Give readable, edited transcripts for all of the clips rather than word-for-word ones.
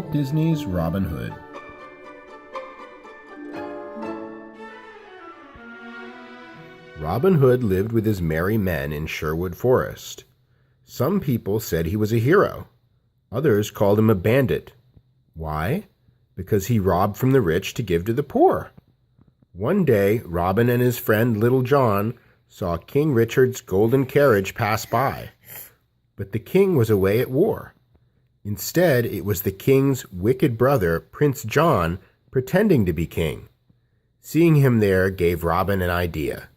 Walt Disney's Robin Hood. Robin Hood lived with his merry men in Sherwood Forest. Some people said he was a hero. Others called him a bandit. Why? Because he robbed from the rich to give to the poor. One day, Robin and his friend Little John saw King Richard's golden carriage pass by. But the king was away at war. Instead, it was the king's wicked brother, Prince John, pretending to be king. Seeing him there gave Robin an idea.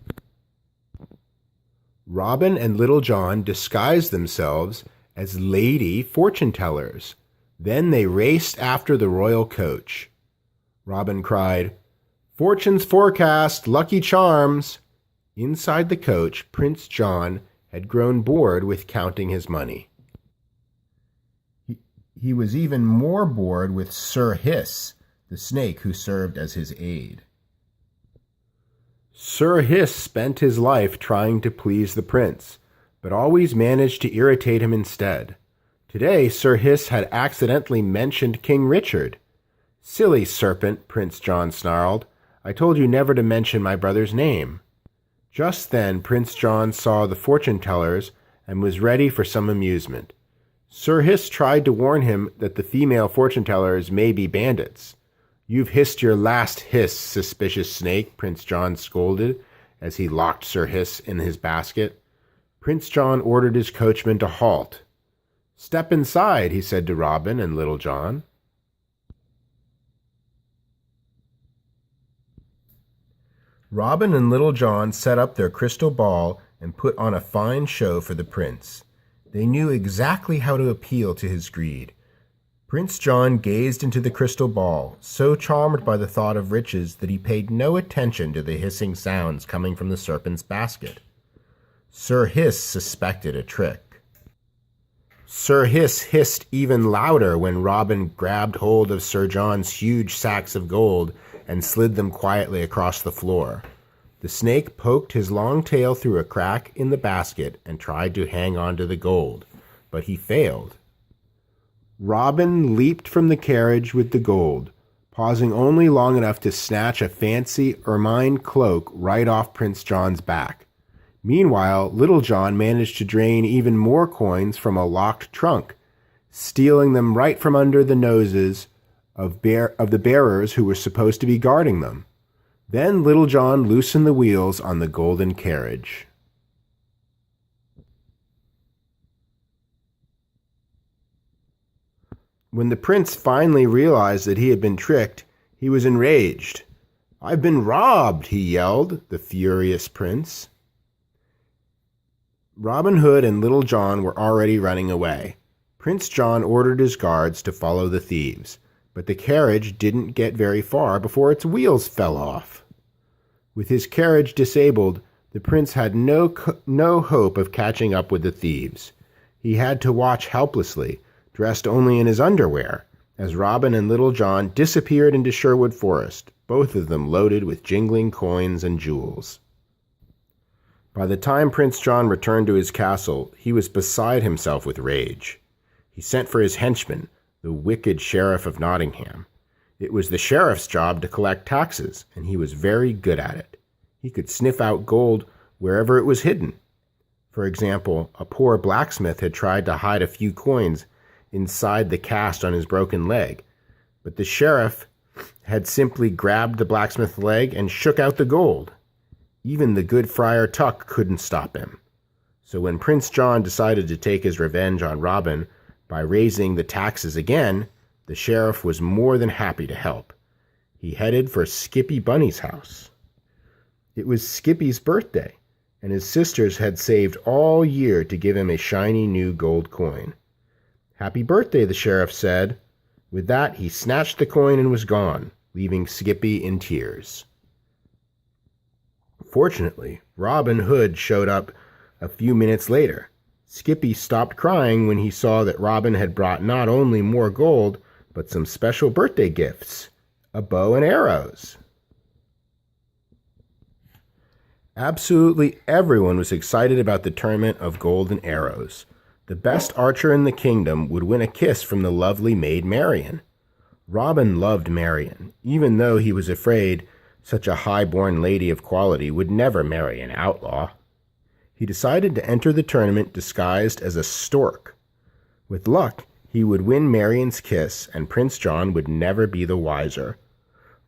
Robin and Little John disguised themselves as lady fortune-tellers. Then they raced after the royal coach. Robin cried, "Fortune's forecast, lucky charms!" Inside the coach, Prince John had grown bored with counting his money. He was even more bored with Sir Hiss, the snake who served as his aide. Sir Hiss spent his life trying to please the prince, but always managed to irritate him instead. Today, Sir Hiss had accidentally mentioned King Richard. "Silly serpent," Prince John snarled. "I told you never to mention my brother's name." Just then, Prince John saw the fortune-tellers and was ready for some amusement. Sir Hiss tried to warn him that the female fortune-tellers may be bandits. "You've hissed your last hiss, suspicious snake," Prince John scolded as he locked Sir Hiss in his basket. Prince John ordered his coachman to halt. "Step inside," he said to Robin and Little John. Robin and Little John set up their crystal ball and put on a fine show for the prince. They knew exactly how to appeal to his greed. Prince John gazed into the crystal ball, so charmed by the thought of riches that he paid no attention to the hissing sounds coming from the serpent's basket. Sir Hiss suspected a trick. Sir Hiss hissed even louder when Robin grabbed hold of Sir John's huge sacks of gold and slid them quietly across the floor. The snake poked his long tail through a crack in the basket and tried to hang on to the gold, but he failed. Robin leaped from the carriage with the gold, pausing only long enough to snatch a fancy ermine cloak right off Prince John's back. Meanwhile, Little John managed to drain even more coins from a locked trunk, stealing them right from under the noses of the bearers who were supposed to be guarding them. Then Little John loosened the wheels on the golden carriage. When the prince finally realized that he had been tricked, he was enraged. "I've been robbed," he yelled, the furious prince. Robin Hood and Little John were already running away. Prince John ordered his guards to follow the thieves, but the carriage didn't get very far before its wheels fell off. With his carriage disabled, the prince had no hope of catching up with the thieves. He had to watch helplessly, dressed only in his underwear, as Robin and Little John disappeared into Sherwood Forest, both of them loaded with jingling coins and jewels. By the time Prince John returned to his castle, he was beside himself with rage. He sent for his henchman, the wicked Sheriff of Nottingham. It was the sheriff's job to collect taxes, and he was very good at it. He could sniff out gold wherever it was hidden. For example, a poor blacksmith had tried to hide a few coins inside the cast on his broken leg, but the sheriff had simply grabbed the blacksmith's leg and shook out the gold. Even the good Friar Tuck couldn't stop him. So when Prince John decided to take his revenge on Robin by raising the taxes again, the sheriff was more than happy to help. He headed for Skippy Bunny's house. It was Skippy's birthday, and his sisters had saved all year to give him a shiny new gold coin. "Happy birthday," the sheriff said. With that, he snatched the coin and was gone, leaving Skippy in tears. Fortunately, Robin Hood showed up a few minutes later. Skippy stopped crying when he saw that Robin had brought not only more gold, but some special birthday gifts, a bow and arrows. Absolutely everyone was excited about the tournament of golden arrows. The best archer in the kingdom would win a kiss from the lovely Maid Marian. Robin loved Marian, even though he was afraid such a high-born lady of quality would never marry an outlaw. He decided to enter the tournament disguised as a stork. With luck, he would win Marian's kiss, and Prince John would never be the wiser.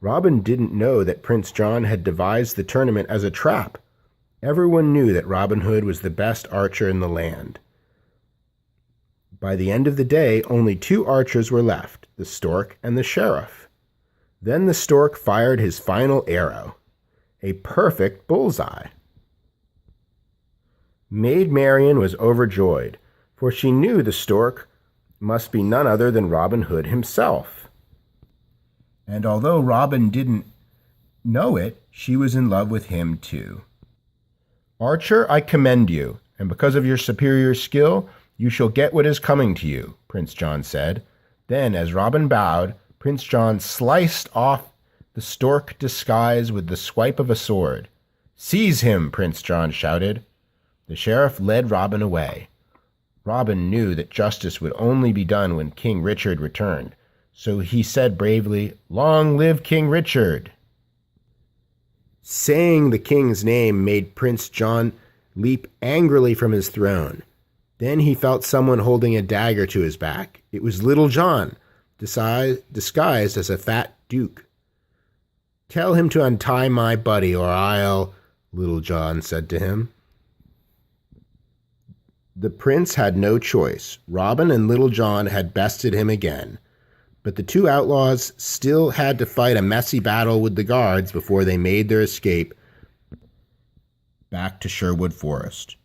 Robin didn't know that Prince John had devised the tournament as a trap. Everyone knew that Robin Hood was the best archer in the land. By the end of the day, only 2 archers were left, the stork and the sheriff. Then the stork fired his final arrow, a perfect bullseye. Maid Marian was overjoyed, for she knew the stork must be none other than Robin Hood himself. And although Robin didn't know it, she was in love with him too. "Archer, I commend you, and because of your superior skill, you shall get what is coming to you," Prince John said. Then, as Robin bowed, Prince John sliced off the stork disguise with the swipe of a sword. "Seize him!" Prince John shouted. The sheriff led Robin away. Robin knew that justice would only be done when King Richard returned, so he said bravely, "Long live King Richard!" Saying the king's name made Prince John leap angrily from his throne. Then he felt someone holding a dagger to his back. It was Little John, disguised as a fat duke. "Tell him to untie my buddy, or I'll," Little John said to him. The prince had no choice. Robin and Little John had bested him again. But the 2 outlaws still had to fight a messy battle with the guards before they made their escape back to Sherwood Forest.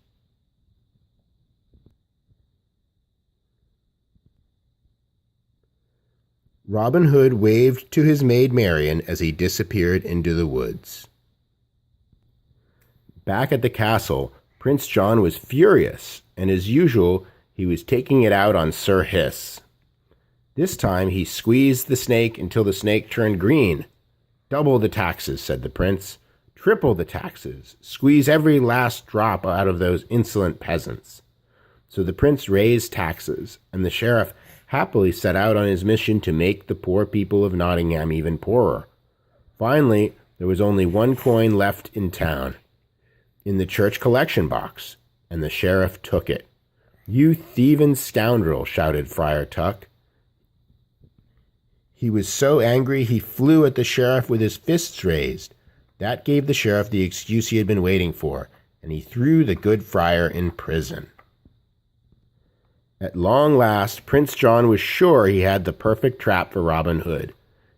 Robin Hood waved to his maid Marian as he disappeared into the woods. Back at the castle, Prince John was furious, and as usual, he was taking it out on Sir Hiss. This time he squeezed the snake until the snake turned green. "Double the taxes," said the prince. "Triple the taxes. Squeeze every last drop out of those insolent peasants." So the prince raised taxes, and the sheriff happily set out on his mission to make the poor people of Nottingham even poorer. Finally, there was only 1 coin left in town, in the church collection box, and the sheriff took it. "You thieving scoundrel!" shouted Friar Tuck. He was so angry he flew at the sheriff with his fists raised. That gave the sheriff the excuse he had been waiting for, and he threw the good friar in prison. At long last, Prince John was sure he had the perfect trap for Robin Hood.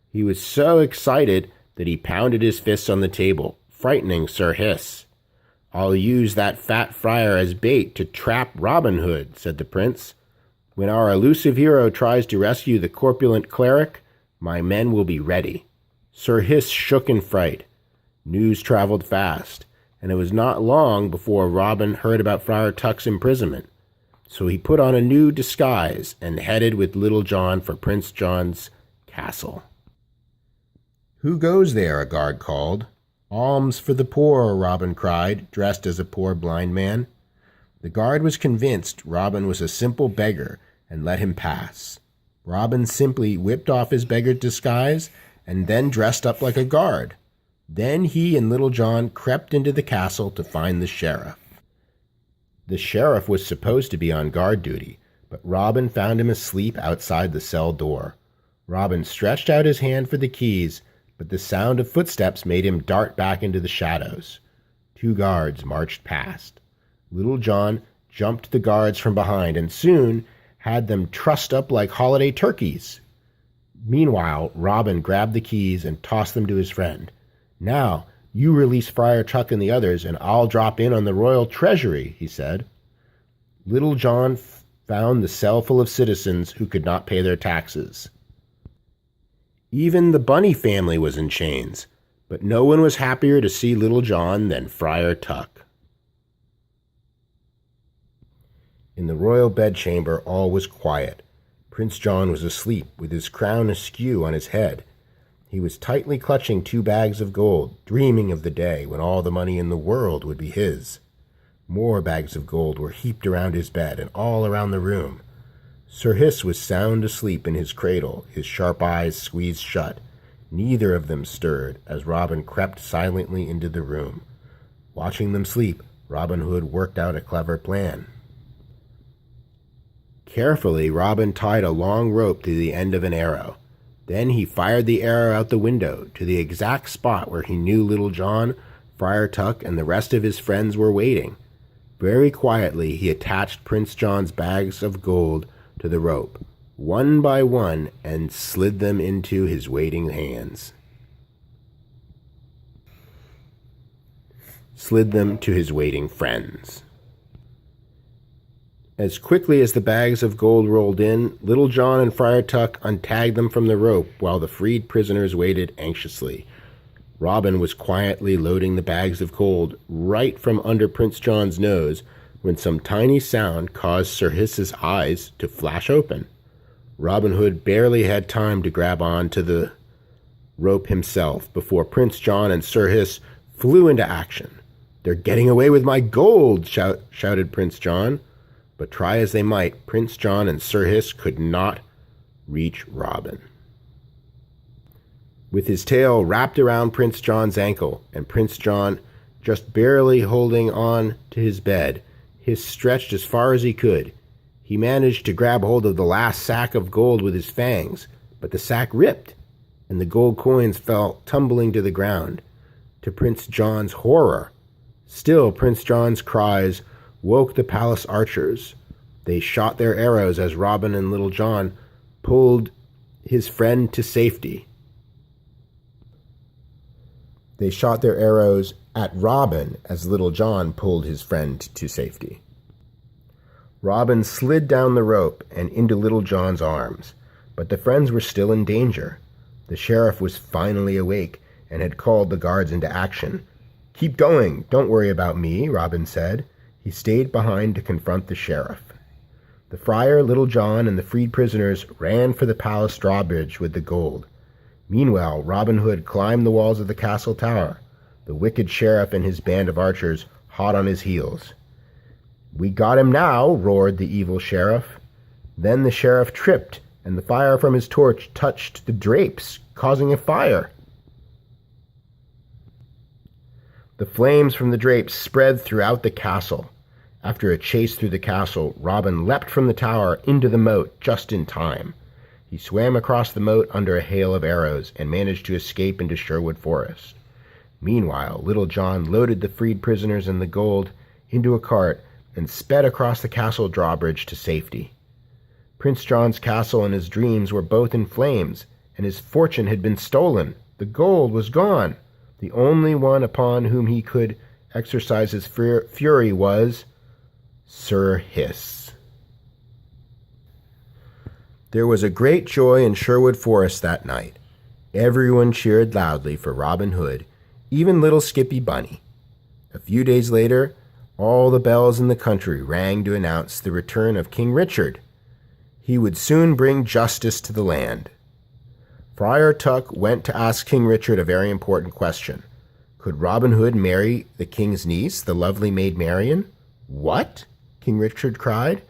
He was so excited that he pounded his fists on the table, frightening Sir Hiss. "I'll use that fat friar as bait to trap Robin Hood," said the prince. "When our elusive hero tries to rescue the corpulent cleric, my men will be ready." Sir Hiss shook in fright. News traveled fast, and it was not long before Robin heard about Friar Tuck's imprisonment. So he put on a new disguise and headed with Little John for Prince John's castle. "Who goes there?" a guard called. "Alms for the poor," Robin cried, dressed as a poor blind man. The guard was convinced Robin was a simple beggar and let him pass. Robin simply whipped off his beggar disguise and then dressed up like a guard. Then he and Little John crept into the castle to find the sheriff. The sheriff was supposed to be on guard duty, but Robin found him asleep outside the cell door. Robin stretched out his hand for the keys, but the sound of footsteps made him dart back into the shadows. 2 guards marched past. Little John jumped the guards from behind and soon had them trussed up like holiday turkeys. Meanwhile, Robin grabbed the keys and tossed them to his friend. "Now, you release Friar Tuck and the others, and I'll drop in on the royal treasury," he said. Little John found the cell full of citizens who could not pay their taxes. Even the Bunny family was in chains, but no one was happier to see Little John than Friar Tuck. In the royal bedchamber all was quiet. Prince John was asleep, with his crown askew on his head. He was tightly clutching 2 bags of gold, dreaming of the day when all the money in the world would be his. More bags of gold were heaped around his bed and all around the room. Sir Hiss was sound asleep in his cradle, his sharp eyes squeezed shut. Neither of them stirred as Robin crept silently into the room. Watching them sleep, Robin Hood worked out a clever plan. Carefully, Robin tied a long rope to the end of an arrow. Then he fired the arrow out the window to the exact spot where he knew Little John, Friar Tuck, and the rest of his friends were waiting. Very quietly, he attached Prince John's bags of gold to the rope, one by one, and slid them into his waiting hands. Slid them to his waiting friends. As quickly as the bags of gold rolled in, Little John and Friar Tuck untagged them from the rope while the freed prisoners waited anxiously. Robin was quietly loading the bags of gold right from under Prince John's nose when some tiny sound caused Sir Hiss's eyes to flash open. Robin Hood barely had time to grab on to the rope himself before Prince John and Sir Hiss flew into action. "They're getting away with my gold!" shouted Prince John. But try as they might, Prince John and Sir Hiss could not reach Robin. With his tail wrapped around Prince John's ankle, and Prince John just barely holding on to his bed, Hiss stretched as far as he could. He managed to grab hold of the last sack of gold with his fangs, but the sack ripped, and the gold coins fell tumbling to the ground. To Prince John's horror, still Prince John's cries woke the palace archers. They shot their arrows as Robin and Little John pulled his friend to safety. They shot their arrows at Robin as Little John pulled his friend to safety. Robin slid down the rope and into Little John's arms, but the friends were still in danger. The sheriff was finally awake and had called the guards into action. "Keep going, don't worry about me," Robin said. He stayed behind to confront the sheriff. The friar, Little John, and the freed prisoners ran for the palace drawbridge with the gold. Meanwhile, Robin Hood climbed the walls of the castle tower, the wicked sheriff and his band of archers hot on his heels. "We got him now," roared the evil sheriff. Then the sheriff tripped, and the fire from his torch touched the drapes, causing a fire. The flames from the drapes spread throughout the castle. After a chase through the castle, Robin leapt from the tower into the moat just in time. He swam across the moat under a hail of arrows and managed to escape into Sherwood Forest. Meanwhile, Little John loaded the freed prisoners and the gold into a cart and sped across the castle drawbridge to safety. Prince John's castle and his dreams were both in flames, and his fortune had been stolen. The gold was gone. The only one upon whom he could exercise his fury was Sir Hiss. There was a great joy in Sherwood Forest that night. Everyone cheered loudly for Robin Hood, even little Skippy Bunny. A few days later, all the bells in the country rang to announce the return of King Richard. He would soon bring justice to the land. Friar Tuck went to ask King Richard a very important question. Could Robin Hood marry the king's niece, the lovely Maid Marian? "What?" King Richard cried.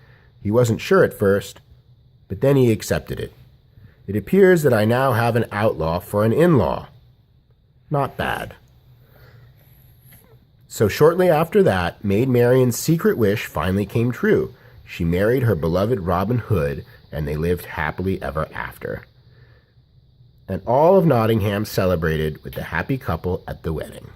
He wasn't sure at first, but then he accepted it. "It appears that I now have an outlaw for an in-law." Not bad. So shortly after that, Maid Marian's secret wish finally came true. She married her beloved Robin Hood, and they lived happily ever after. And all of Nottingham celebrated with the happy couple at the wedding.